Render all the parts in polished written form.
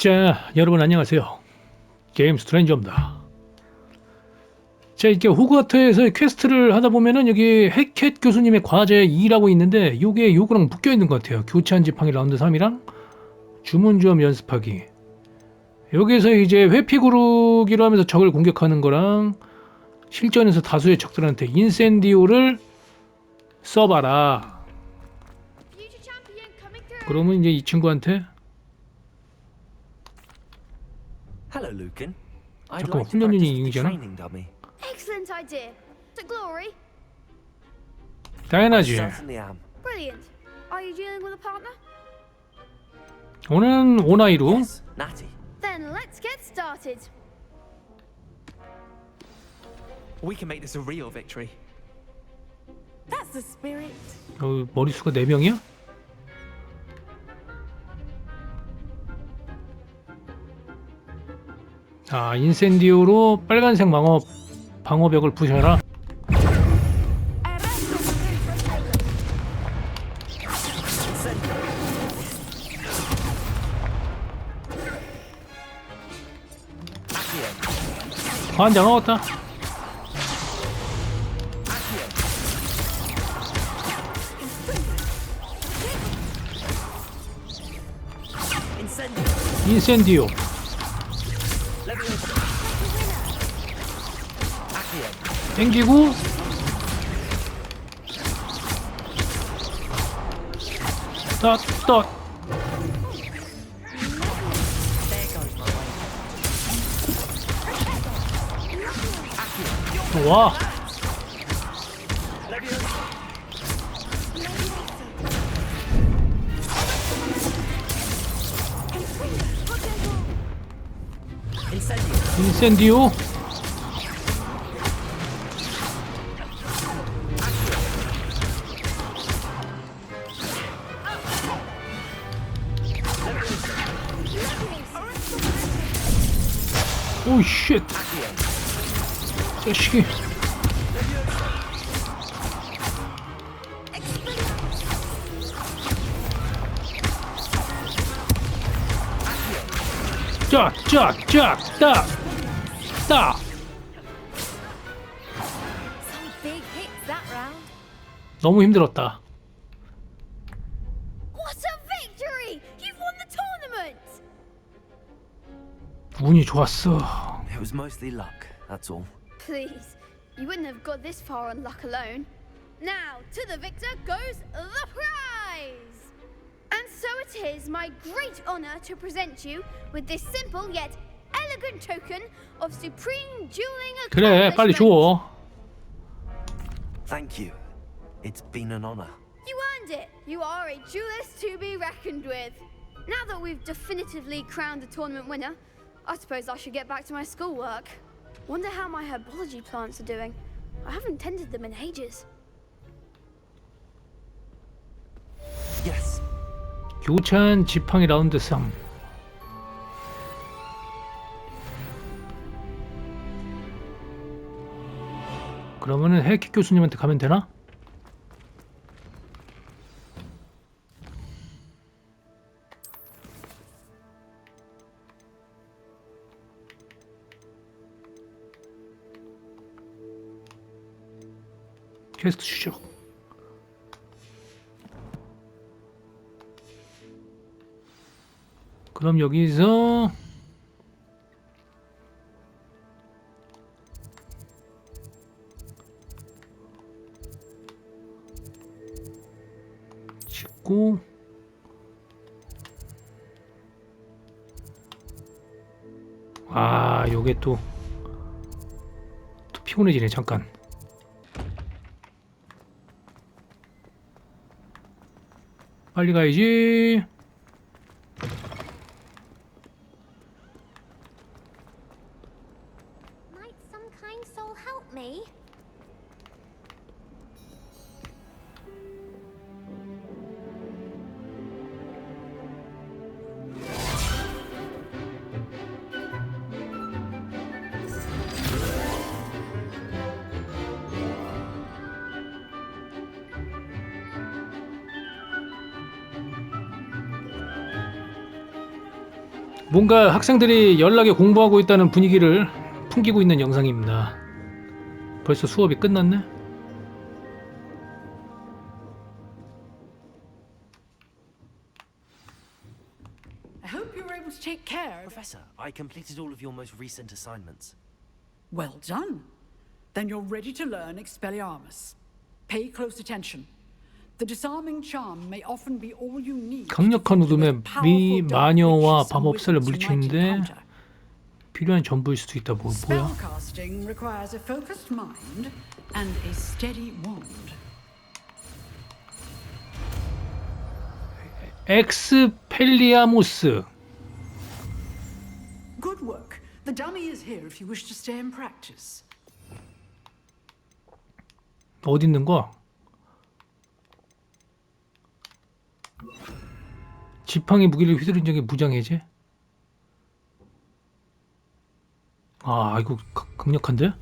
자, 여러분 안녕하세요. 게임 스트레인저입니다. 자, 이렇게 호그와트에서 퀘스트를 하다 보면은 여기 해킷교수님의 과제 2라고 있는데 요게 요거랑 묶여 있는 것 같아요. 교차한 지팡이 라운드 3이랑 주문 연습하기. 여기서 이제 회피 구르기로 하면서 적을 공격하는 거랑 실전에서 다수의 적들한테 인센디오를 써봐라. 그러면 이제 이 친구한테 Hello, Lucan. I'd 잠깐만, like to 훈련 practice the 유닛이잖아? training dummy. Excellent idea. To glory. 당연하지. Certainly am. Brilliant. Are you dealing with a partner? 오는 오나이로. Yes, Natty. Then let's get started. We can make this a real victory. That's the spirit. 머릿수가 4명이야? 자, 인센디오로 빨간색 방어벽을 부셔라. 환장 먹었다. 인센디오. 땡기고 떳 와. 인센디오. 오 쉣. 자식이. 따. Some big hits that round. 너무 힘들었다. What a victory! You've won the tournament! 운이 좋았어. It was mostly luck, that's all. Please, you wouldn't have got this far on luck alone. Now, to the victor goes the prize! And so it is my great honor to present you with this simple yet elegant token of supreme dueling 그래, 빨리 accomplishment. 줘. Thank you. It's been an honor. You earned it. You are a duelist to be reckoned with. Now that we've definitively crowned the tournament winner, I suppose I should get back to my schoolwork. Wonder how my herbology plants are doing. I haven't tended them in ages. Yes. 교차한 지팡이 라운드 3. 그러면은 해킷교수님한테 가면 되나? 퀘스트 추적. 그럼 여기서 찍고 아, 요게 또 피곤해지네. 잠깐. 빨리 가야지. Might some kind soul help me? 뭔가 학생들이 연락에 공부하고 있다는 분위기를 풍기고 있는 영상입니다. 벌써 수업이 끝났네? I hope you're able to take care of... Professor, I completed all of your most recent assignments. Well done. Then you're ready to learn 엑스펠리아무스. Pay close attention. The disarming charm may often be all you need. 강력한 어둠에 마녀와 마법사를 물리치는데 필요한 전부일 수도 있다. 뭐야? Spellcasting requires a focused mind and a steady wand. 엑스펠리아무스. Good work. The dummy is here if you wish to stay and practice. 어디 있는 거야? 지팡이 무기를 휘두른 적에 무장해제? 아, 이거 강력한데? You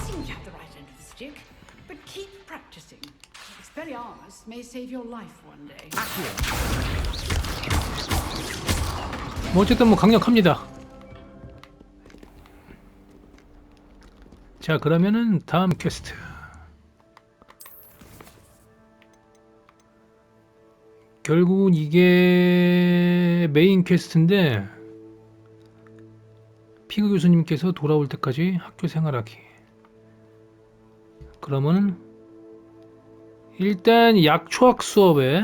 seem to have the right end of the stick, but keep practicing. Expelliarmus may save your life one day. 뭐 어쨌든 뭐 강력합니다. 자, 그러면은 다음 퀘스트. 결국은 이게 메인 퀘스트인데 피그 교수님께서 돌아올 때까지 학교 생활하기. 그러면은 일단 약초학 수업에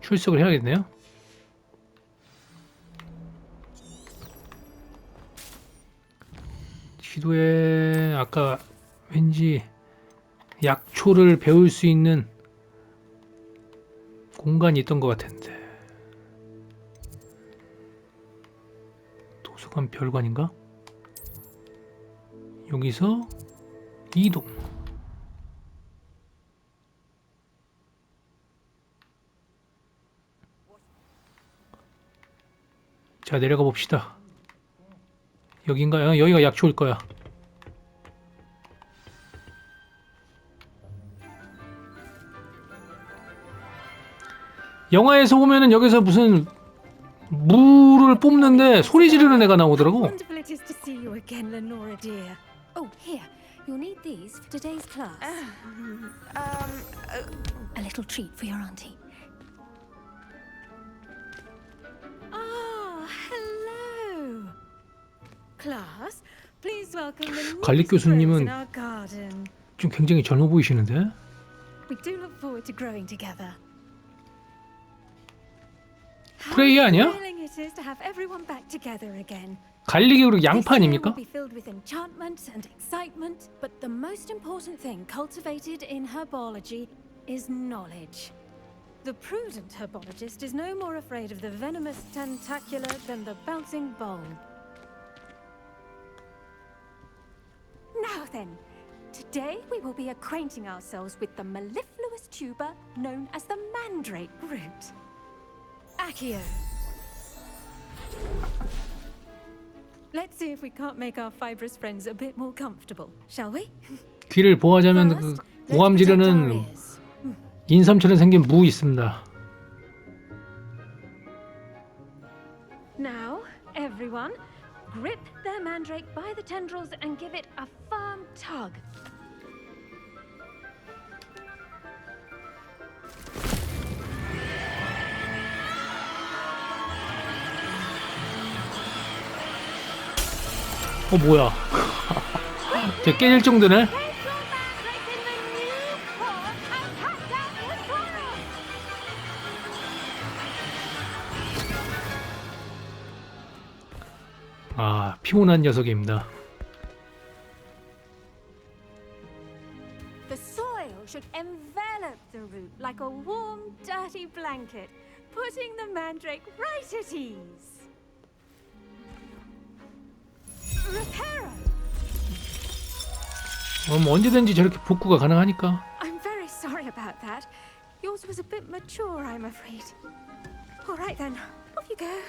출석을 해야겠네요. 지도에 아까 왠지 약초를 배울 수 있는 공간이 있던 것 같은데. 도서관 별관인가? 여기서 이동. 자, 내려가 봅시다. 여긴가요? 여기가 약초일 거야. 영화에서 보면은 여기서 무슨 물을 뽑는데 소리 지르는 애가 나오더라고. Wonderful it is to see you again, Lenora dear. Oh, here. You'll need these for today's class. A little treat for your auntie. Ah, hello. Class, please welcome the 갈릭교수님은 in our garden. 좀 굉장히 젊어 보이시는데? We do look forward to growing together. 프레이 아니야? Thrilling it is to have everyone back together again. 갈릭이 그리고 양파 아닙니까? This year will be filled with enchantment and excitement, but the most important thing cultivated in herbology is knowledge. The prudent herbologist is no more afraid of the venomous tentacula than the bouncing bowl. Now then, today we will be acquainting ourselves with the mellifluous tuber known as the mandrake root. Accio. Let's see if we can't make our fibrous friends a bit more comfortable, shall we? 귀를 보호하자면 그 오감 지르는 인삼처럼 생긴 무 있습니다. Now, everyone, grip their mandrake by the tendrils and give it a firm tug. 뭐야? 쟤 깨질 정도네. 아, 피곤한 녀석입니다. The soil should envelop the root like a warm, dirty blanket, putting the mandrake right at ease. Reparo! 언제든지 저렇게 복구가 가능하니까. I'm very sorry about that. Yours was a bit mature, I'm afraid. All right then, off you go.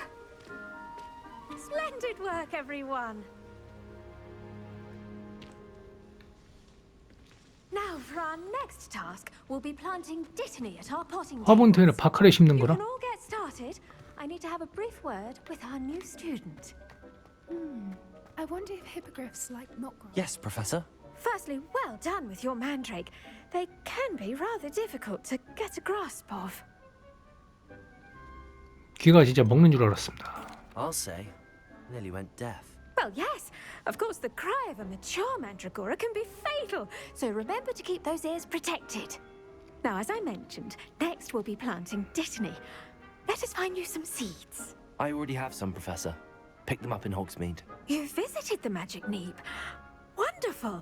Splendid work, everyone. Now Now for our next task, we'll be planting dittany at our potting 화분터에는 tables. 박하를 심는 You 거라? can all get started. I need to have a brief word with our new student. I wonder if hippogriffs like knotgrass. Yes, Professor. Firstly, well done with your mandrake. They can be rather difficult to get a grasp of. 귀가 진짜 먹는 줄 알았습니다. I'll say. Nearly went deaf. Well, yes. Of course, the cry of a mature mandragora can be fatal, so remember to keep those ears protected. Now, as I mentioned, next we'll be planting dittany. Let us find you some seeds. I already have some, Professor. Picked them up in Hogsmeade. You visited the magic neep. Wonderful.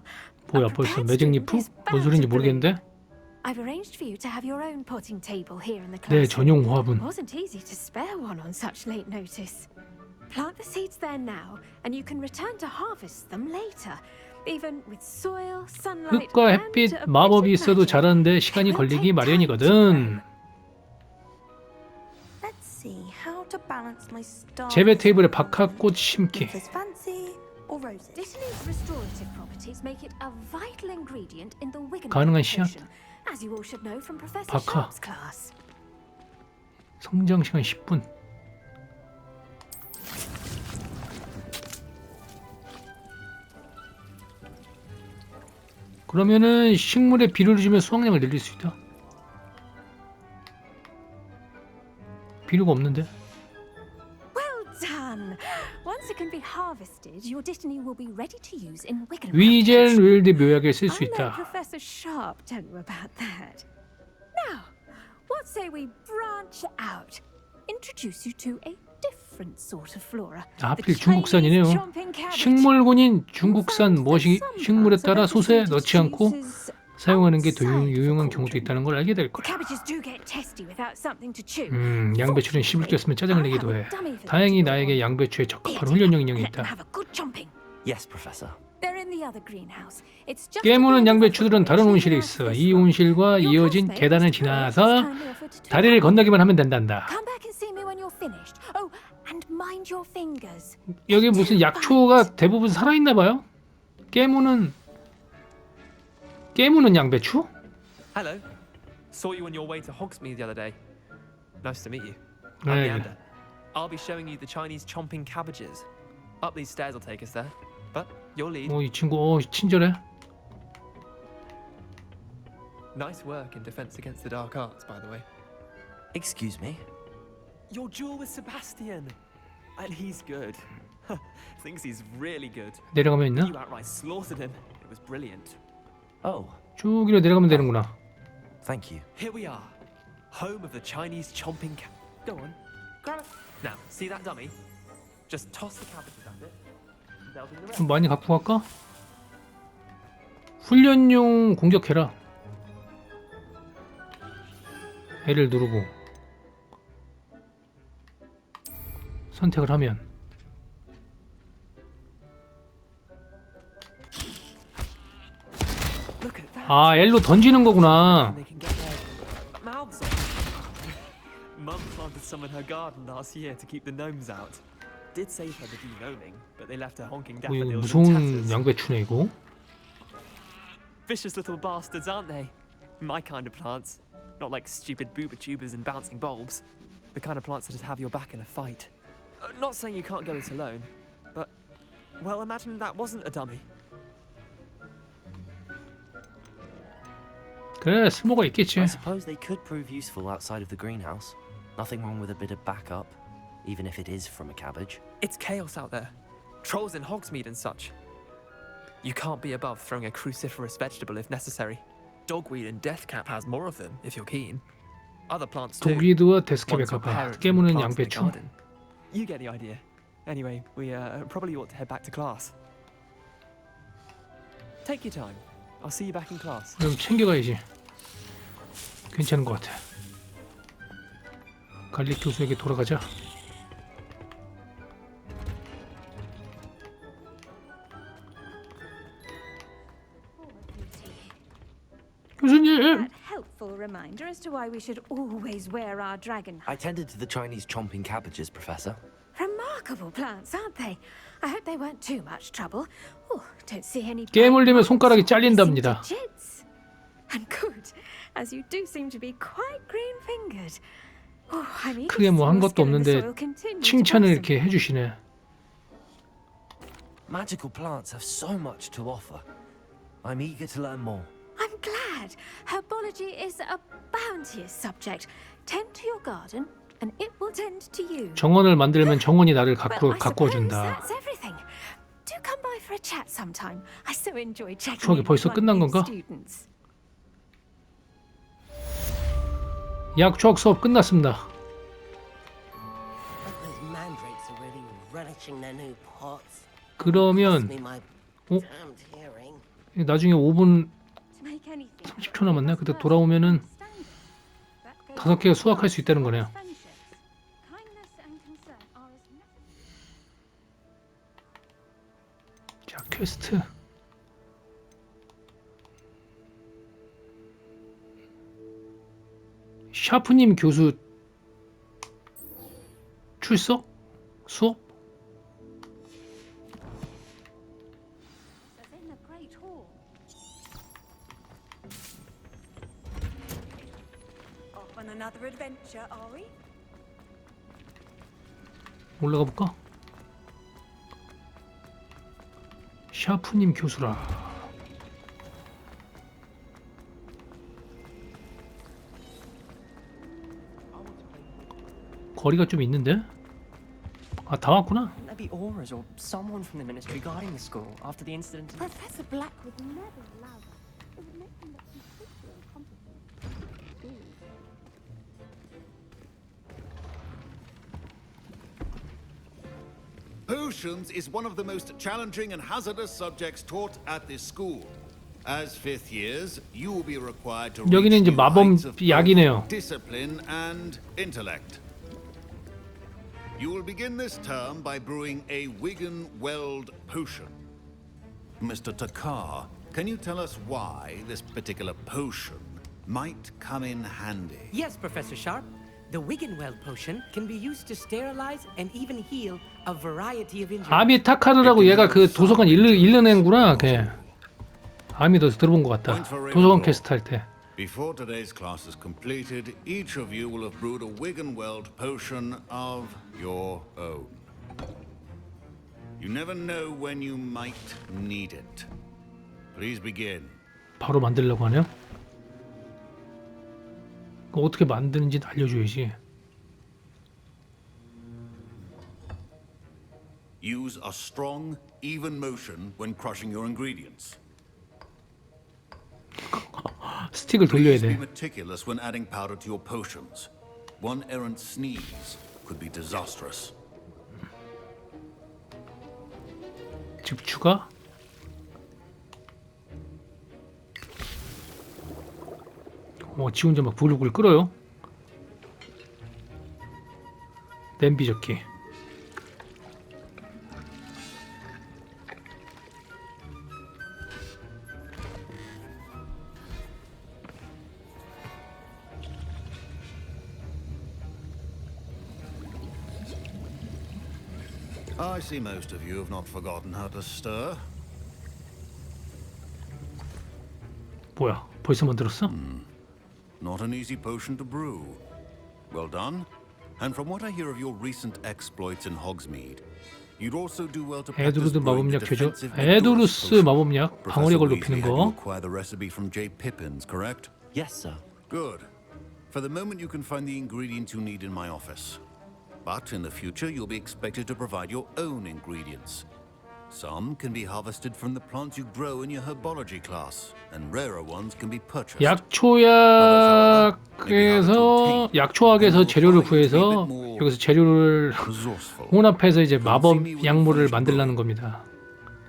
뭐야, A 벌써 prepared 매직 student 니프? is 뭔 소리인지 bound to bloom. 모르겠는데? I've arranged for you to have your own potting table here in the 네, classroom. 전용 화분. Wasn't easy to spare one on such late notice. Plant the seeds there now, and you can return to harvest them later. Even with soil, sunlight, 흙과 and 햇빛, a bit 마법이 of 있어도 magic. 자라는데 시간이 It will 걸리기 take time to 마련이거든. Let's see how to balance my stars. 재배 테이블에 박하꽃 심기. Is fancy or roses? Dittany's restorative properties make it a vital ingredient in the Wiggenweld 가능한 씨앗. potion, as you all should know from Professor 박하. Sharp's class. 성장 시간 10분. 그러면은 식물에 비료를 주면 수확량을 늘릴 수 있다. 비료가 없는데? Well done! Once it can be harvested, your dittany will be ready to use in Wiggenweld 위젤 potion. 윌드 묘약에 쓸 수 I'll let 있다. Professor Sharp tell you about that. Now, what say we branch out? Introduce you to a different sort of flora. 하필 중국산이네요. 식물군인 중국산 무엇이 식물에 따라 솥에 넣지 않고 사용하는 게 더 유용한 경우도 있다는 걸 알게 될 거야. Cabbages do get testy without something to chew. 양배추는 씹을 때 쓰면 짜증을 내기도 해. 다행히 나에게 양배추에 적합한 훈련용 인형이 Let them 있다. have a good chomping. Yes, Professor. They're in the other greenhouse. It's just 깨무는 양배추들은 다른 온실에 있어. 이 온실과 이어진 계단을 지나서 다리를 건너기만 하면 된단다. Come back and see me when you're finished. Oh, and mind your fingers. 여기 무슨 약초가 대부분 살아있나 봐요? 깨무는 양배추? Hello. Saw you on your way to Hogsmeade the other day. Nice to meet you. 네. Leander. I'll be showing you the Chinese chomping cabbages. Up these stairs will take us there. But your lead. 이 친구 친절해. Nice work in defense against the dark arts, by the way. Excuse me? Your duel with Sebastian. And he's good. Thinks he's really good. 내려가면 있나? You outright slaughtered him. It was brilliant. Oh, 쭉 이렇게 내려가면 되는구나. thank you. Here we are. Home of the Chinese chomping cab. Go on. Grab it. Now, see that dummy? Just toss the cabbages at it. They'll do the rest. 좀 많이 갖고 갈까? 훈련용 공격해라. L을 누르고 선택을 하면 Look at that. 아 L로 던지는 거구나. They can get their mouths on. Mum planted some in her garden last year to keep the gnomes out. Did save her the de-gnoming, but they left her honking 이거 daffodils in 무서운 tatters. 양배추네 이거. Vicious little bastards, aren't they? My kind of plants. Not like stupid booba tubers and bouncing bulbs. The kind of plants that just have your back in a fight. Not saying you can't go it alone, but, well, imagine that wasn't a dummy. 그래 쓸모가 있겠지. I suppose they could prove useful outside of the greenhouse. Nothing wrong with a bit of backup, even if it is from a cabbage. It's chaos out there. Trolls in Hogsmeade and such. You can't be above throwing a cruciferous vegetable if necessary. Dogweed and deathcap has more of them, if you're keen. Other plants too. 독이드와 데스캡에 Ones your 가봐. parents 깨무는 plant in the 양배추. garden. You get the idea. Anyway, we probably ought to head back to class. Take your time. I'll see you back in class. 그럼 챙겨가야지. 괜찮은 것 같아. 갈릭 교수에게 돌아가자. 교수님! That helpful reminder as to why we should always wear our dragon. I tended to the Chinese chomping cabbages, Professor. Remarkable plants, aren't they? I hope they weren't too much trouble. Oh, don't see any. 깨물리면 손가락이 bright spots or 잘린답니다. missing digits. And good, as you do seem to be quite green-fingered. Oh, I'm eager 크게 to 뭐 see 한 your 것도 skill in the 없는데 soil continue to 칭찬을 blossom. 이렇게 해주시네. Magical plants have so much to offer. I'm eager to learn more. I'm glad. Herbology is a bounteous subject. Tend to your garden, and it will tend to you. 정원을 만들면 정원이 나를 Well, I 가꾸어 suppose 준다. that's everything. Do come by for a chat sometime. I so enjoy checking 추억이 in 벌써 with my 끝난 new 건가? students. 약초학 수업 끝났습니다. Those mandrakes are really relishing their new pots. 그러면 Me my 어? damned hearing. 나중에 5분 To make anything 30초 남았네. 그때 돌아오면은 5개 수확할 수 있다는 거네요. 자, 퀘스트. 샤프님 교수 출석? 수업? Off on another adventure, are we? 올라가 볼까? 샤프님 교수라. 거리가 좀 있는데? 아, 다 왔구나. Maybe Aura's or someone from the ministry guarding the school after the incident. Professor Black would never allow that. It would make him look completely incompetent. Potions is one of the most challenging and hazardous subjects taught at this school. As fifth years, you will be required to 여기는 reach 이제 new heights of 마법약이네요. both discipline and intellect. You will begin this term by brewing a Wigan-Weld potion. Mr. Takar, can you tell us why this particular potion might come in handy? Yes, Professor Sharp. The Wigan-Weld potion can be used to sterilize and even heal a variety of injuries. 아미 타카르라고 얘가 그 도서관 읽는 걔. 아미 너 들어본 것 같다. 도서관 퀘스트 할 때. Before today's class is completed, each of you will have brewed a Wigan-Weld potion of your own. You never know when you might need it. Please begin. 바로 만들려고 하네요. 그거 어떻게 만드는지 알려줘야지. Use a strong, even motion when crushing your ingredients. 스틱을 돌려야 Please be 돼. meticulous when adding powder to your potions. One errant sneeze could be disastrous. 즙 추가. 지 혼자 막 부글부글 끓어요. 냄비 적기. I see most of you have not forgotten how to stir. 뭐야? 벌써 만들었어? Not an easy potion to brew. Well done. And from what I hear of your recent exploits in Hogsmeade, you'd also do well to practice 에두루드 brewing the 마법약 제조. defensive 에두루스 endurance potion. 마법약 방어력을 Professor 높이는 Weasley had you 거. acquire the recipe from J. Pippins, correct? Yes, sir. Good. For the moment, you can find the ingredients you need in my office. But in the future, you'll be expected to provide your own ingredients. Some can be harvested from the plants you grow in your herbology class, and rarer ones can be purchased. 약초학에서 재료를 구해서 여기서 재료를 혼합해서 이제 마법 약물을 만들라는 겁니다.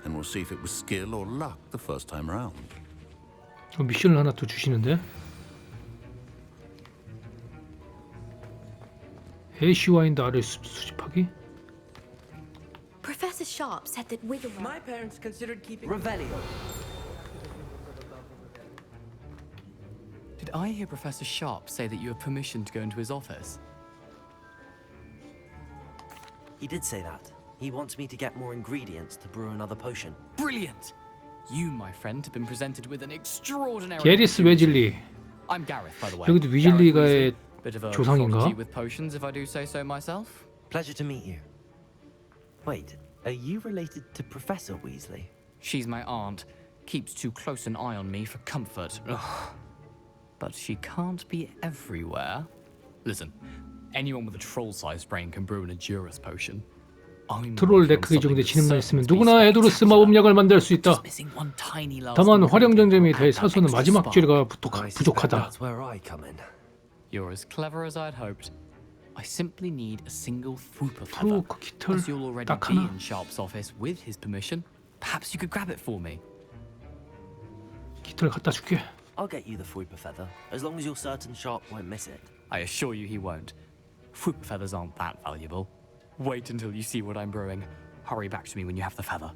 And we'll see if it was skill or luck the first time round. 미션을 하나 더 주시는데. 애쉬 와인드 아래 수집하기. Professor Sharp said that Wigan-Weld. My parents considered keeping Revelio. Did I hear Professor Sharp say that you have permission to go into his office? He did say that. He wants me to get more ingredients to brew another potion. Brilliant! You, my friend, have been presented with an extraordinary. 게리스 웨즐리. I'm Gareth, by the way. 여기도 위즐리가의 Bit of a 조상인가? prodigy with potions, if I do say so myself. Pleasure to meet you. Wait, are you related to Professor Weasley? She's my aunt. Keeps too close an eye on me for comfort. Ugh. But she can't be everywhere. Listen, anyone with a troll-sized brain can brew an Endurance potion. 트롤 네크기 정도의 지능만 있으면 누구나 에도르스 마법약을 만들 수 있다. 다만 활용장점이 대해 사소는 마지막 줄가 부족하다. You're as clever as I'd hoped. I simply need a single Fwooper feather. 프로크 깃털 As you'll already 딱 be 하나. in Sharp's office with his permission, perhaps you could grab it for me. 깃털 갖다 줄게. I'll get you the Fwooper feather, as long as you're certain Sharp won't miss it. I assure you he won't. Fwooper feathers aren't that valuable. Wait until you see what I'm brewing. Hurry back to me when you have the feather.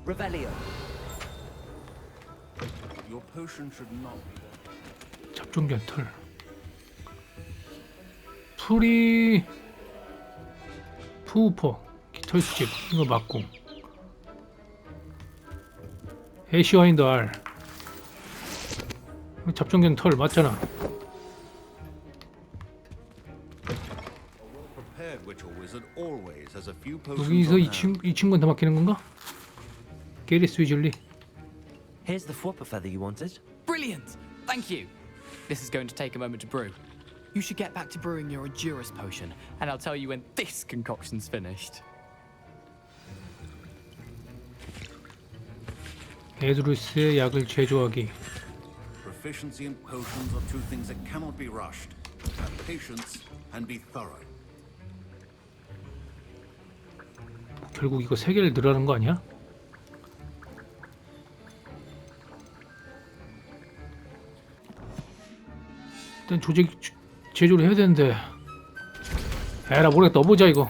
Revelio. Your potion should not be. 잡종견 털. 풀이 푸우퍼 깃털 수집 이거 맞고. 애쉬와인드 알. 잡종견 털 맞잖아. Prepared witch or wizard always has a few potions 여기서 on 이 hand. 친구한테 맡기는 건가? 게리스 위즐리. Here's the Fwooper feather you wanted. Brilliant! Thank you. This is going to take a moment to brew. You should get back to brewing your Endurance potion, and I'll tell you when this concoction's finished. 에도르스의 약을 제조하기. Proficiency in potions are two things that cannot be rushed. Have patience and be thorough. 결국 이거 3개를 늘어나는 거 아니야? 일단 제조를 해야 되는데. 에라 모르겠다. 넣어보자 이거.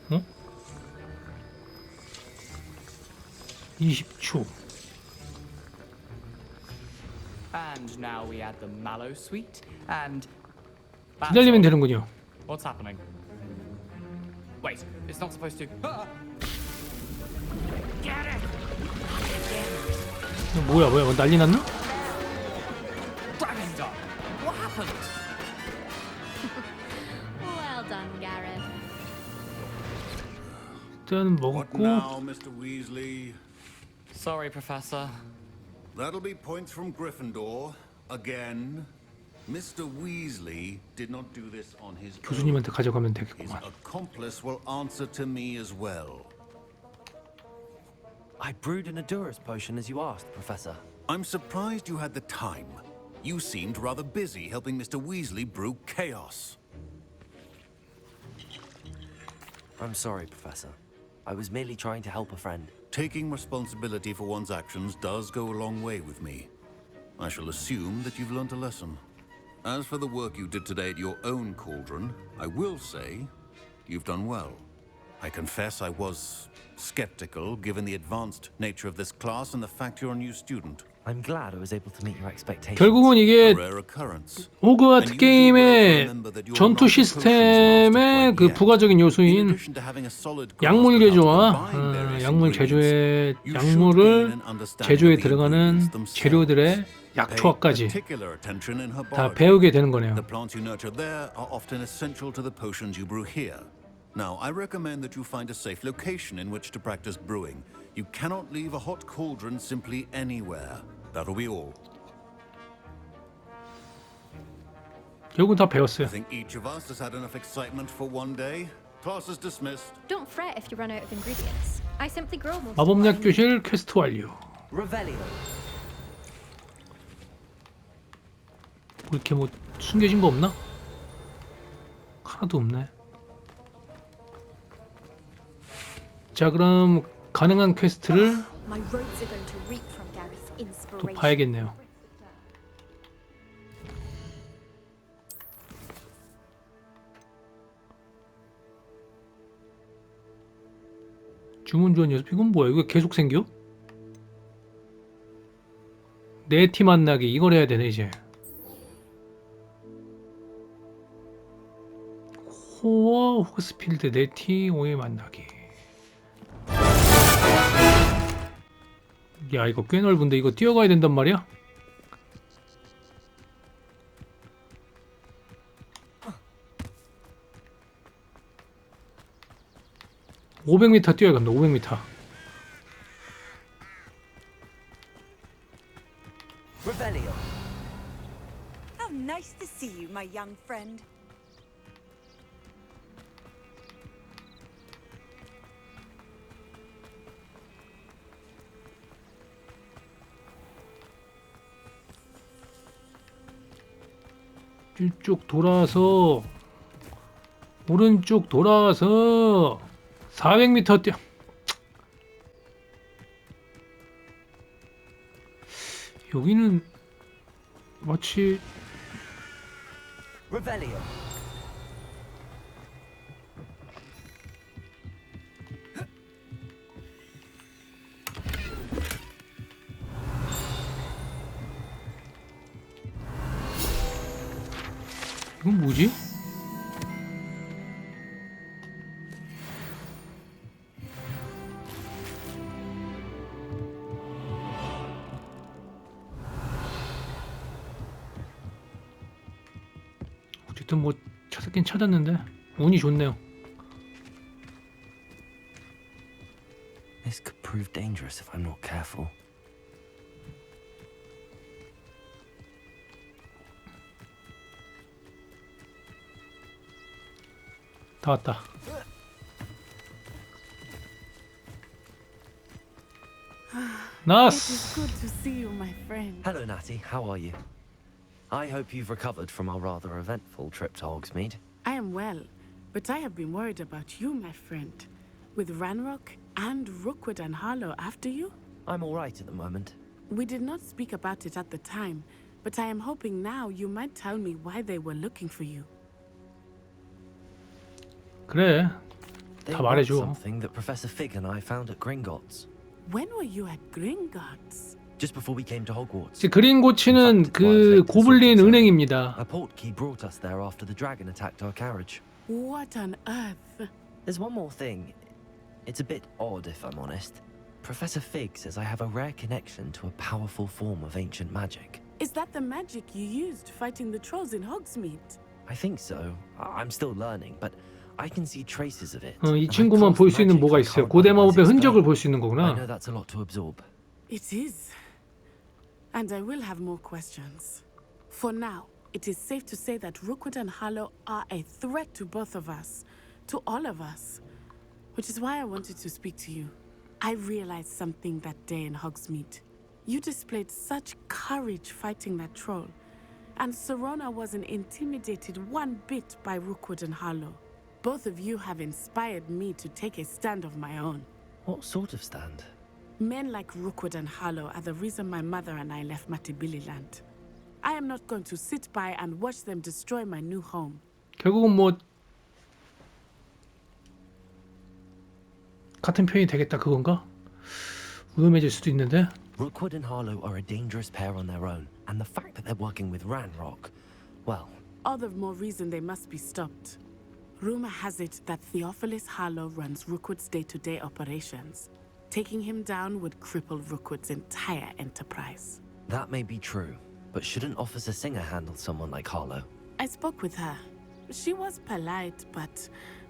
어? 20초. And now we add the mallow sweet and. 기다리면 되는군요. What's happening? Wait, it's not supposed to. Get it! 뭐야 뭐 난리 났나? Dragon's up. What happened? Well done, Gareth. 일단 What 먹었고. now, Mr. Weasley? Sorry, Professor. That'll be points from Gryffindor again. Mr. Weasley did not do this on his own. 교수님한테 가져가면 His 되겠구만. accomplice will answer to me as well. I brewed an Endurance potion as you asked, Professor. I'm surprised you had the time. You seemed rather busy helping Mr. Weasley brew chaos. I'm sorry, Professor. I was merely trying to help a friend. Taking responsibility for one's actions does go a long way with me. I shall assume that you've learnt a lesson. As for the work you did today at your own cauldron, I will say you've done well. I confess I was skeptical given the advanced nature of this class and the fact you're a new student. I'm glad I was able to meet your expectations. 결국은 이게 A rare occurrence. 호그와트 게임의 전투 시스템의 그 부가적인 요소인 약물 제조와 약물 제조에 약물을 제조에 들어가는 재료들의 약초학까지 다 배우게 되는 거네요. The plants you nurture there are often essential to the potions you brew here. Now, I recommend that you find a safe location in which to practice brewing. You cannot leave a hot cauldron simply anywhere. That'll be all. 결국은 다 배웠어요. I think each of us has had enough excitement for one day. Class is dismissed. Don't fret if you run out of ingredients. I simply grow most 마법약 교실 퀘스트 완료. Revelio. 이렇게 뭐 숨겨진 거 없나? 하나도 없네. 자 그럼 가능한 퀘스트를 My robes are going to reap from Gareth's 또 inspiration. 봐야겠네요. 주문 지원 연습 이건 뭐야? 이거 계속 생겨? 네티 만나기 이걸 해야 되네 이제. 호어 호그스필드 네티 오의 만나기. 야 이거 꽤 넓은데 이거 뛰어가야 된단 말이야? (500m) 뛰어야 간다. 500m. Revelio. How nice to see you, my young friend. 이쪽 돌아서 오른쪽 돌아서 400m 뛰어. 여기는 마치 Revelio. 이건 뭐지? 어쨌든 뭐 찾았긴 찾았는데 운이 좋네요. This could prove dangerous if I'm not careful. 다 왔다. 나스. It's good to see you, my friend. Hello, Natty. How are you? I hope you've recovered from our rather eventful trip to Hogsmeade. I am well, but I have been worried about you, my friend. With Ranrock and Rookwood and Harlow after you? I'm all right at the moment. We did not speak about it at the time, but I am hoping now you might tell me why they were looking for you. 그래. They 다 want 말해줘. something that Professor Fig and I found at Gringotts. When were you at Gringotts? Just before we came to Hogwarts. 이제 그린고치는 그 고블린 은행입니다. A portkey brought us there after the dragon attacked our carriage. What on earth? There's one more thing. It's a bit odd, if I'm honest. Professor Fig says I have a rare connection to a powerful form of ancient magic. Is that the magic you used fighting the trolls in Hogsmeade? I think so. I'm still learning, but I can see traces of it. 이 친구만 볼 수 있는 뭐가 있어요. 고대 마법의 흔적을 볼 수 있는 거구나. I know that's a lot to absorb. It is. And I will have more questions. For now, it is safe to say that Rookwood and Harlow are a threat to both of us, to all of us. Which is why I wanted to speak to you. I realized something that day in Hogsmeade. You displayed such courage fighting that troll, and Serona wasn't intimidated one bit by Rookwood and Harlow. Both of you have inspired me to take a stand of my own. What sort of stand? Men like Rookwood and Harlow are the reason my mother and I left Matabeleland. I am not going to sit by and watch them destroy my new home. 결국은 뭐 같은 편이 되겠다 그건가? 위험해질 수도 있는데. Rookwood and Harlow are a dangerous pair on their own, and the fact that they're working with Ranrock, well... All the more reason they must be stopped. Rumor has it that Theophilus Harlow runs Rookwood's day-to-day operations. Taking him down would cripple Rookwood's entire enterprise. That may be true, but shouldn't Officer Singer handle someone like Harlow? I spoke with her. She was polite, but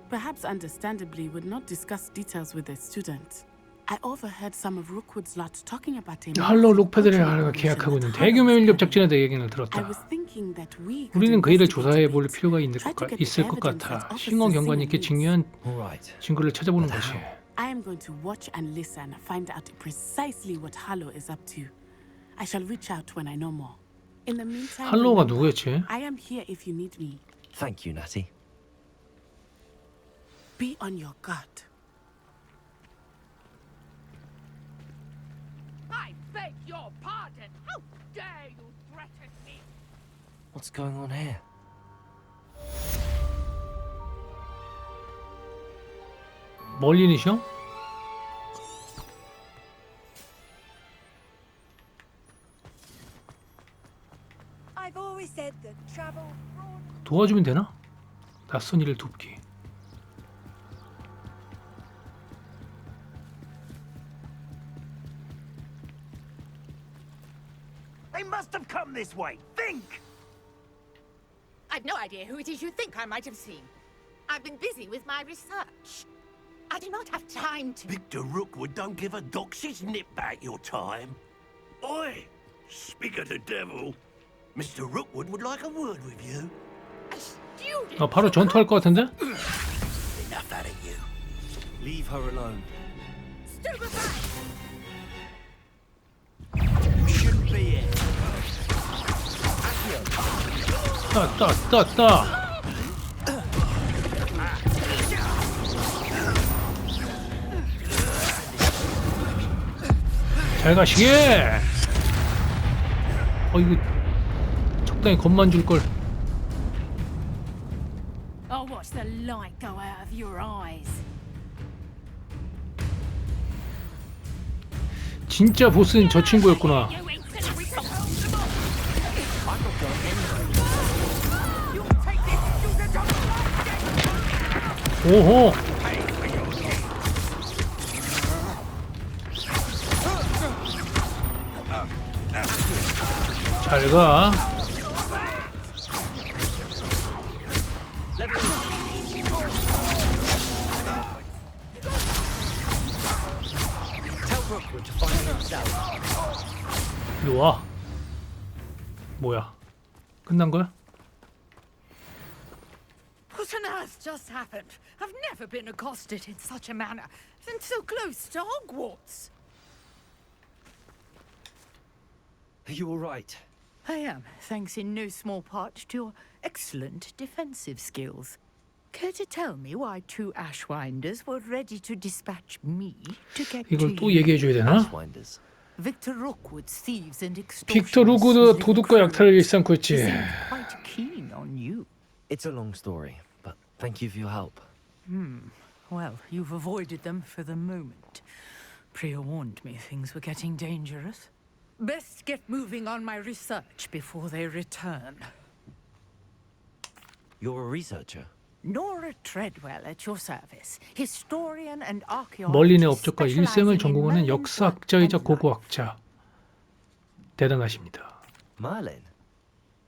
perhaps understandably would not discuss details with a student. I overheard some of Rookwood's lot talking about him. 할로 록페드레가 계약하고 있는 대규모 인력 작전에 대해 얘기를 들었다. 우리는 그 일을 조사해 볼 필요가 있을 것 같아. 신원 경관님께 중요한 증거를 찾아보는 것이. I am going to watch and listen, find out precisely what Harlow is up to. I shall reach out when I know more. In the meantime, 할로가 누구였지? I am here if you need me. Thank you, Natty. Be on your guard. I beg your pardon. How dare you threaten me? What's going on here? 멀린이셔? I've always said that travel 도와주면 되나? 낯선 일을 돕기. They must have come this way. Think! I've no idea who it is you think I might have seen. I've been busy with my research. I do not have time to... Victor Rookwood don't give a doxy's nip back your time. Oi! Speak of the devil. Mr. Rookwood would like a word with you. 아, 바로 전투할 것 같은데? Enough out of you. Leave her alone. You shouldn't be here. 따. 잘 가시게. 이거 적당히 겁만 줄 걸. I'll watch the light go out of your eyes. 진짜 보스는 저 친구였구나. 오호. 잘 가. 이리 와. 뭐야? 끝난 거야? What on earth just happened? I've never been accosted in such a manner, and so close to Hogwarts. Are you all right? I am, thanks in no small part to your excellent defensive skills. Care to tell me why two Ashwinders were ready to dispatch me to get to 이걸 또 you? 얘기해줘야 되나? Victor Rookwood's thieves and 빅터 루크우드 도둑과 약탈을 일삼고 있지. quite keen on you. It's a long story, but thank you for your help. Well, you've avoided them for the moment. Priya warned me things were getting dangerous. Best get moving on my research before they return. You're a researcher? Nora Treadwell at your service, historian and archaeologist. 멀린의 업적과 일생을 전공하는 역사학자이자 고고학자. 대단하십니다. Merlin?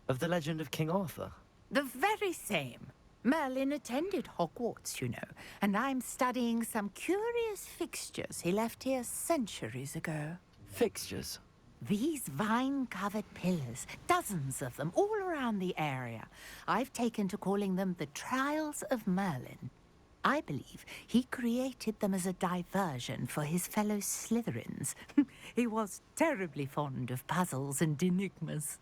Of the legend of King Arthur? The very same. Merlin attended Hogwarts, you know, and I'm studying some curious fixtures he left here centuries ago. Fixtures? These vine-covered pillars, dozens of them all around the area. I've taken to calling them the Trials of Merlin. I believe he created them as a diversion for his fellow Slytherins. He was terribly fond of puzzles and enigmas.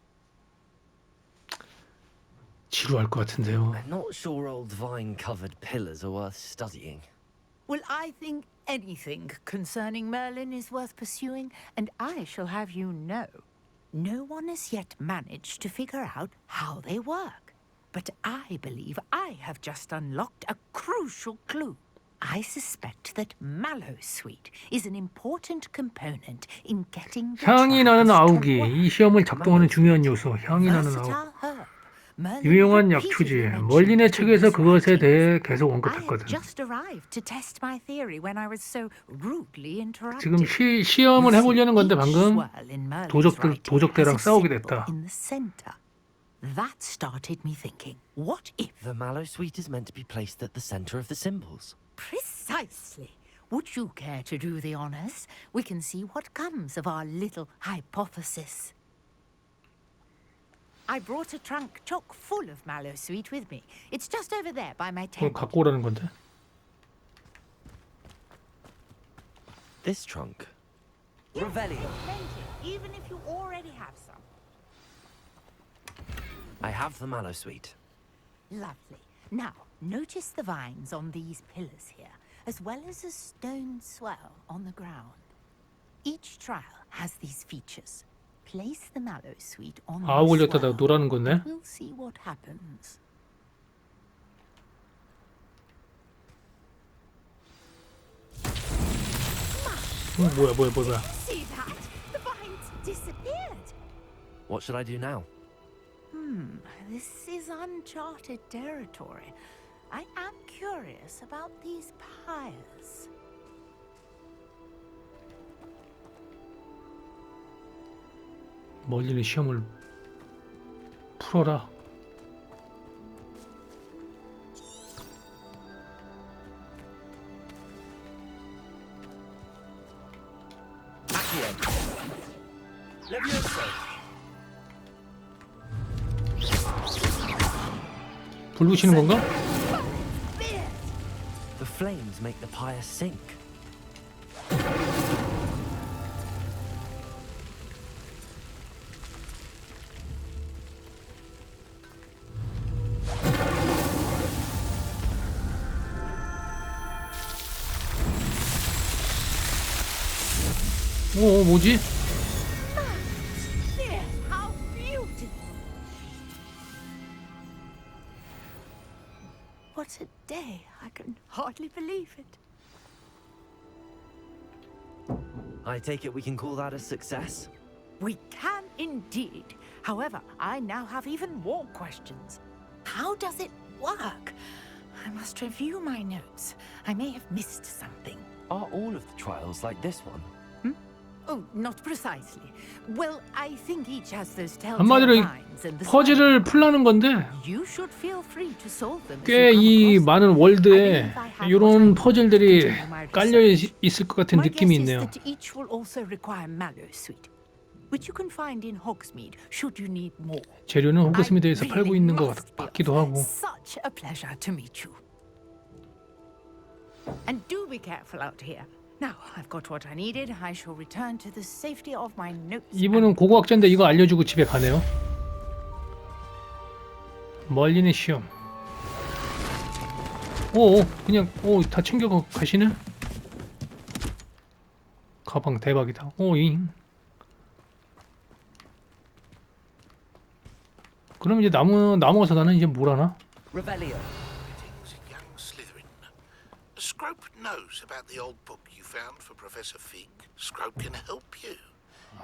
지루할 것 같은데요. I'm not sure old vine-covered pillars are worth studying. Well, I think anything concerning Merlin is worth pursuing, and I shall have you know, no one has yet managed to figure out how they work. But I believe I have just unlocked a crucial clue. I suspect that Mallowsweet is an important component in getting the 향이 나는 trials to 아욱이 work. 이 시험을 작동하는 중요한 요소. 향이 나는 아욱. Versatile herb. 유용한 약초지. 멀린의 책에서 그것에 대해 계속 I 언급했거든. had just arrived to test my theory when I was so rudely interrupted. 지금 시험을 해보려는 건데 방금 도적대랑 싸우게 됐다. In the center. That started me thinking, what if? The Mallowsweet is meant to be placed at the center of the symbols. Precisely. Would you care to do the honors? We can see what comes of our little hypothesis. I brought a trunk chock full of Mallowsweet with me. It's just over there by my 그걸 table. 갖고 오라는 건데. This trunk? Plenty, even if you already have some. I have the Mallowsweet. Lovely. Now, notice the vines on these pillars here, as well as a stone swell on the ground. Each trial has these features. Place the Mallowsweet on 아, the 올렸다가 swell. 노라는 거네. We'll see what happens. 뭐야. See that? The vines disappeared. What should I do now? This is uncharted territory. I am curious about these pyres. 멀리는 시험을 풀어라. 불 붙이는 건가? The flames make the pyre sink. 오, 뭐지? How beautiful! What a day! I can hardly believe it. I take it we can call that a success? We can indeed. However, I now have even more questions. How does it work? I must review my notes. I may have missed something. Are all of the trials like this one? Oh, not precisely. Well, I think each has those 한마디로 이 telltale lines and the 퍼즐을 풀라는 건데 You should feel free to solve them. 꽤 이 많은 월드에 이런 퍼즐들이 깔려 있을 것 같은 느낌이 있네요. Each will also require mallow sweet, which you can find in Hogsmeade should you need more. 재료는 호그스미드에서 팔고 있는 것 같기도 하고. Such a pleasure to meet you. And do be careful out here. Now I've got what I needed. I shall return to the safety of my notes. 이분은 고고학자인데 이거 알려주고 집에 가네요. 멀리는 시험. 오, 그냥 다 챙겨 가시네. 가방 대박이다. 오잉. 그럼 이제 남아서 나는 이제 뭘 하나? Revelio. Scrope knows about the old book you found for Professor Fig. Scrope can help you.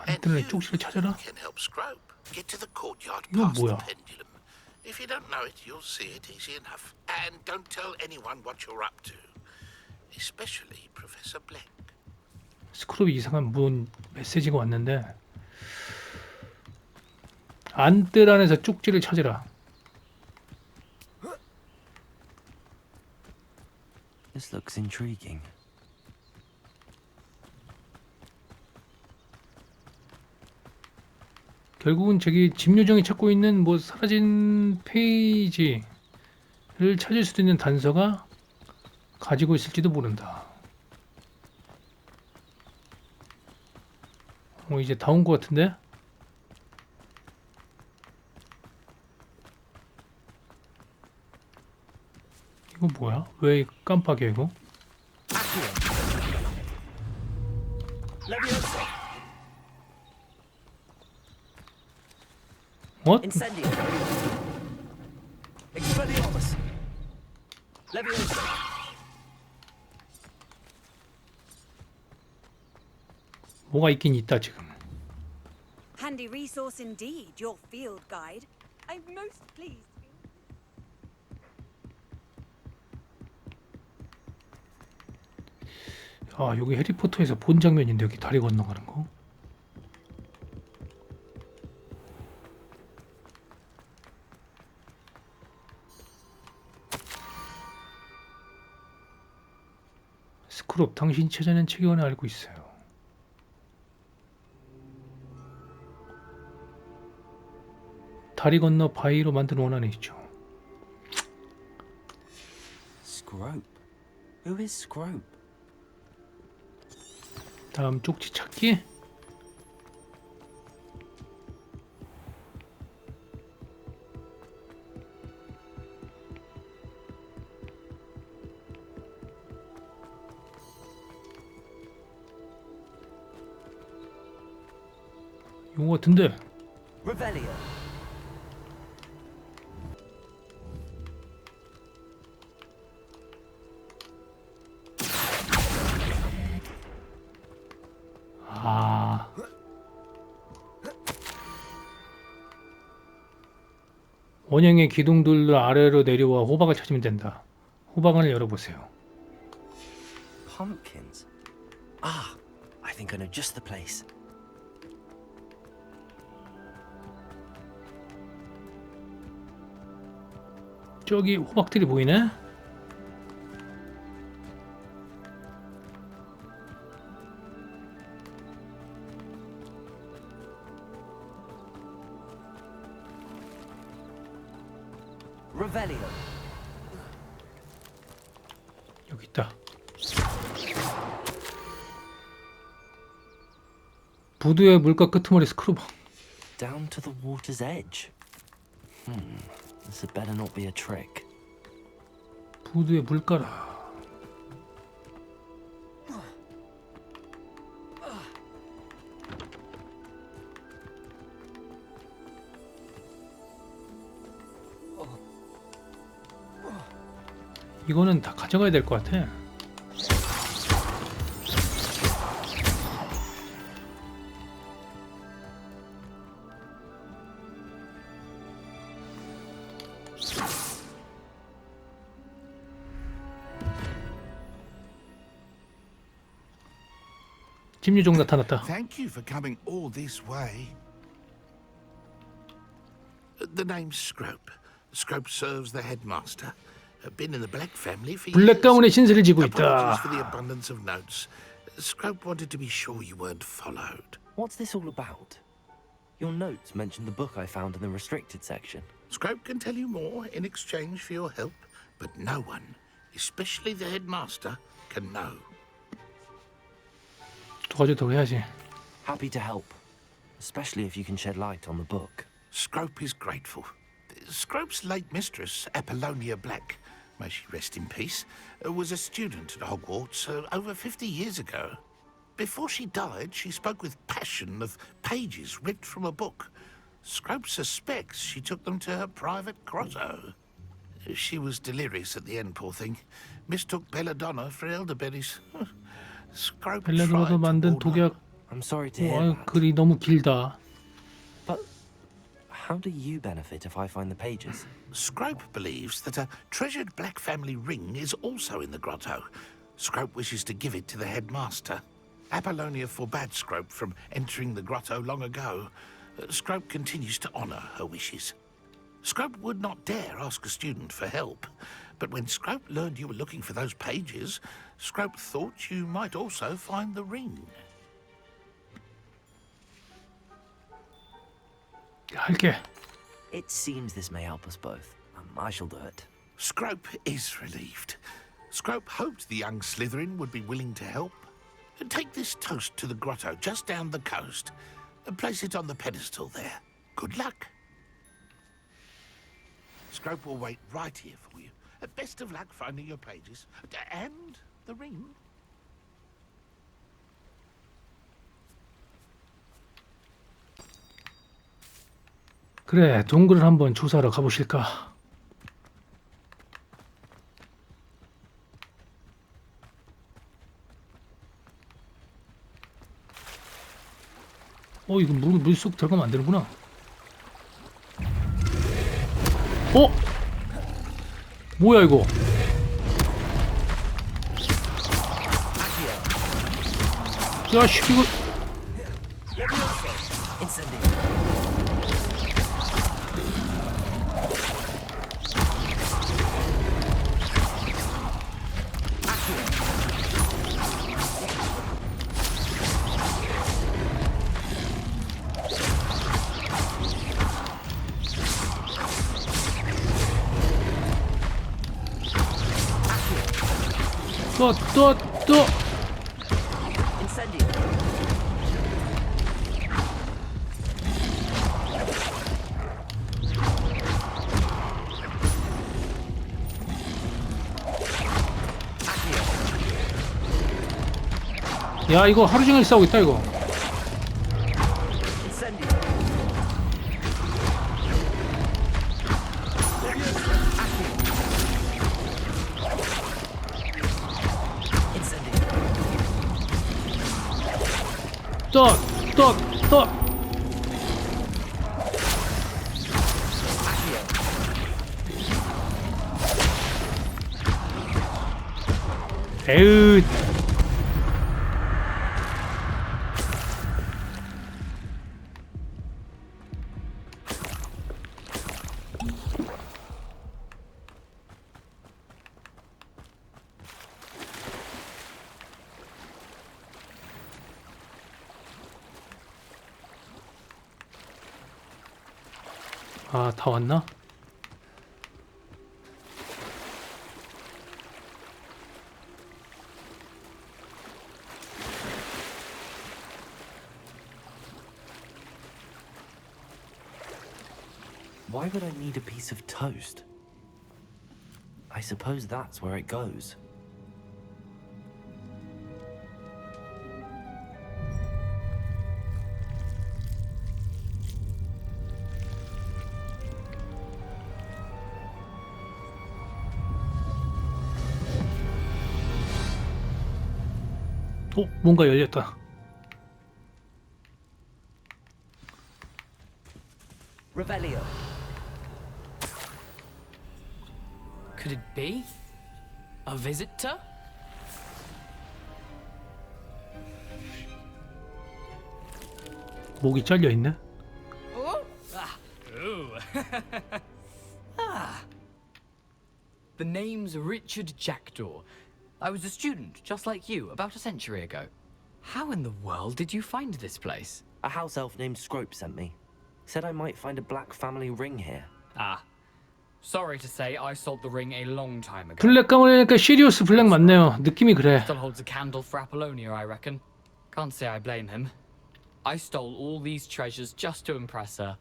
And 안뜰래 you 쪽지를 찾아라. can help Scrope. Get to the courtyard 이건 past 뭐야? the pendulum. If you don't know it, you'll see it easy enough. And don't tell anyone what you're up to. Especially Professor Black. 스크롭이 이상한 무슨 메시지가 왔는데 안뜰 안에서 쪽지를 찾으라. This looks intriguing. 결국은 저기 집요정이 찾고 있는 뭐 사라진 페이지를 찾을 수도 있는 단서가 가지고 있을지도 모른다. 이제 다 온 것 같은데? 이거 뭐야? 왜 깜빡이야 이거? What? Incendio. 엑스펠리아무스. Leviosa. 뭐가 있긴 있다 지금. Handy resource indeed, your field guide. I'm most pleased. 아, 여기 해리포터에서 본 장면인데 여기 다리 건너가는 거. 스크롭, 당신 처자는 체계원을 알고 있어요. 다리 건너 바위로 만든 원안에 있죠. Scrope. Who is Scrope? 다음 쪽지 찾기. 이거 같은데. Revelio. 원형의 기둥들 아래로 내려와 호박을 찾으면 된다. 호박을 열어보세요. Pumpkins. Ah, I think I know just the place. 저기 호박들이 보이네? Revelio. 여기 있다. 부두의 물가 끄트머리 스크루버. Down to the water's edge. This had better not be a trick. 부두의 물가라. 이거는 다 가져가야 될 것 같아. 심리종 나타났다. Thank you for coming all this way. The name's Scrope. Scrope serves the headmaster. Been in the Black family for years. 블랙 가문의 신세를 지고 Apologies 있다. for the abundance of notes. Scrope wanted to be sure you weren't followed. What's this all about? Your notes mentioned the book I found in the restricted section. Scrope can tell you more in exchange for your help, but no one, especially the headmaster, can know. 도와주도록 해야지. Happy to help, especially if you can shed light on the book. Scrope is grateful. Scrope's late mistress, Apollonia Black, may she rest in peace, was a student at Hogwarts over 50 years ago. Before she died, she spoke with passion of pages ripped from a book. Scrope suspects she took them to her private grotto. She was delirious at the end, poor thing. Mistook belladonna for elderberries. Scrope 벨레드로도 만든 독약. I'm sorry to hear that. 글이 너무 길다. But how do you benefit if I find the pages? Scrope believes that a treasured Black family ring is also in the grotto. Scrope wishes to give it to the headmaster. Apollonia forbade Scrope from entering the grotto long ago. Scrope continues to honor her wishes. Scrope would not dare ask a student for help, but when Scrope learned you were looking for those pages, Scrope thought you might also find the ring. 할게. It seems this may help us both. I shall do it. Scrope is relieved. Scrope hoped the young Slytherin would be willing to help. Take this toast to the grotto just down the coast and place it on the pedestal there. Good luck. Scrope will wait right here for you. Best of luck finding your pages and the ring. 그래, 동굴을 한번 조사하러 가보실까? 이거 물속 들어가면 안 되는구나. 뭐야 이거? 야씨 이거. 또. 야 이거 하루 종일 싸우고 있다 이거. 또. 에으. 아, 다 왔나? Why would I need a piece of toast? I suppose that's where it goes. 뭔가 열렸다. Revelio. Could it be? A visitor? 목이 잘려 있네. The name's Richard Jackdaw. I was a student, just like you, about a century ago. How in the world did you find this place? A house elf named Scrope sent me. Said I might find a black family ring here. Ah. Sorry to say, I sold the ring a long time ago. 블랙 가문이니까 시리우스 블랙 맞네요. 느낌이 그래. Still holds a candle for Apollonia, I reckon. Can't say I blame him. I stole all these treasures just to impress her.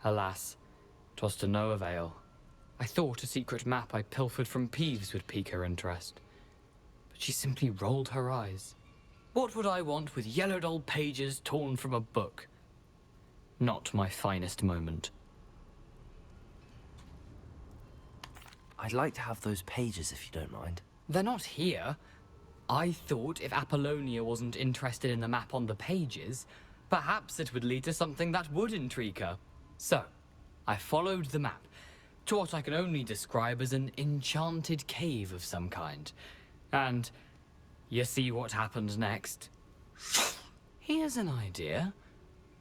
Alas, 'twas to no avail. I thought a secret map I pilfered from Peeves would pique her interest. But she simply rolled her eyes. What would I want with yellowed old pages torn from a book? Not my finest moment. I'd like to have those pages if you don't mind. They're not here. I thought if Apollonia wasn't interested in the map on the pages, perhaps it would lead to something that would intrigue her. So, I followed the map to what I can only describe as an enchanted cave of some kind. And you see what happened next? Here's an idea.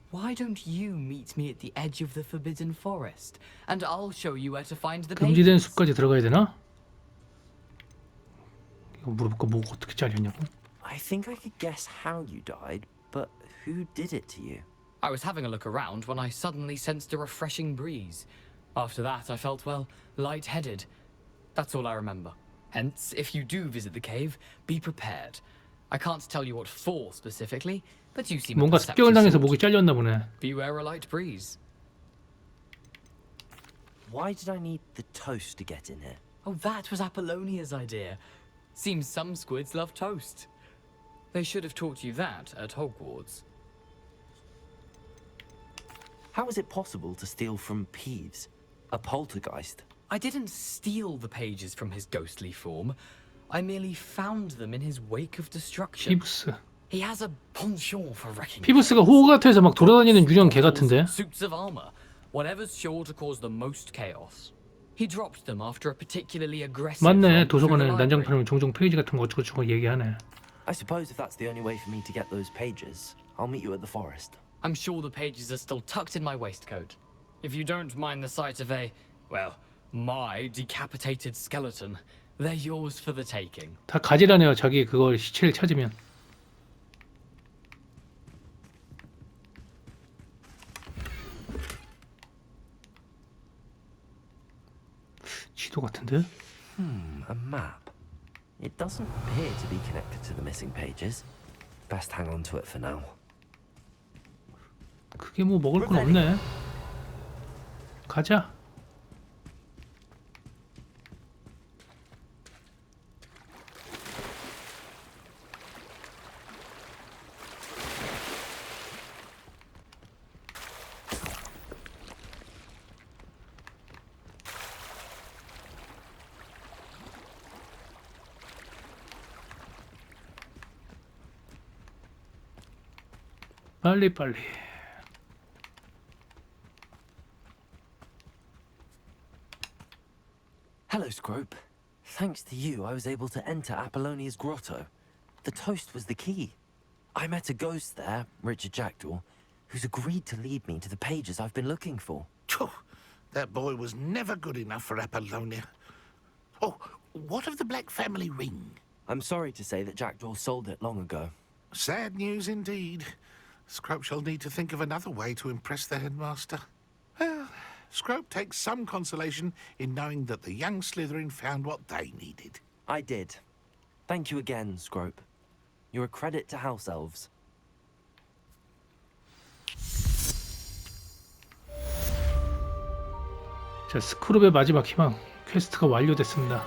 Why don't you meet me at the edge of the Forbidden Forest, and I'll show you where to find the pages. 금지된 숲까지 들어가야 되나? 이거 물어볼까? 목 어떻게 잘렸냐고? I think I could guess how you died, but who did it to you? I was having a look around when I suddenly sensed a refreshing breeze. After that, I felt, well, lightheaded. That's all I remember. Hence, if you do visit the cave, be prepared. I can't tell you what for specifically, but you seem 뭔가 습격을 당해서 목이 잘렸나 보네. Beware a light breeze. Why did I need the toast to get in here? Oh, that was Apollonia's idea. Seems some squids love toast. They should have taught you that at Hogwarts. How is it possible to steal from Peeves? A poltergeist? I didn't steal the pages from his ghostly form. I merely found them in his wake of destruction. 피부스. He has a penchant for wrecking. 피부스가 호그와트에서 막 돌아다니는 유령 개 같은데. Suits of armor, whatever's sure to cause the most chaos. He dropped them after a particularly aggressive. 맞네. 도서관에 난장판으로 종종 페이지 같은 거 어쩌고저쩌고 얘기하네. I suppose if that's the only way for me to get those pages, I'll meet you at the forest. I'm sure the pages are still tucked in my waistcoat. If you don't mind the sight of a, well, my decapitated skeleton, they're yours for the taking. 다 가지라네요. 자기 그걸 시체를 찾으면. 지도 같은데? A map. It doesn't appear to be connected to the missing pages. Best hang on to it for now. 그게 뭐 먹을 건 없네. 가자. 빨리빨리. Hello, Scrope. Thanks to you, I was able to enter Apollonia's grotto. The toast was the key. I met a ghost there, Richard Jackdaw, who's agreed to lead me to the pages I've been looking for. Phew, that boy was never good enough for Apollonia. Oh, what of the Black family ring? I'm sorry to say that Jackdaw sold it long ago. Sad news indeed. Scrope shall need to think of another way to impress the headmaster. Well, Scrope takes some consolation in knowing that the young Slytherin found what they needed. I did. Thank you again, Scrope. You're a credit to House Elves. 자, 스크롭의 마지막 희망. 퀘스트가 완료됐습니다.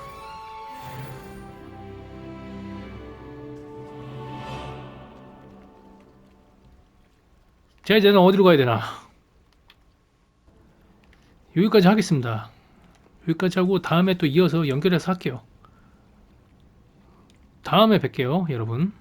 자, 이제는 어디로 가야 되나? 여기까지 하겠습니다. 여기까지 하고 다음에 또 이어서 연결해서 할게요. 다음에 뵐게요, 여러분.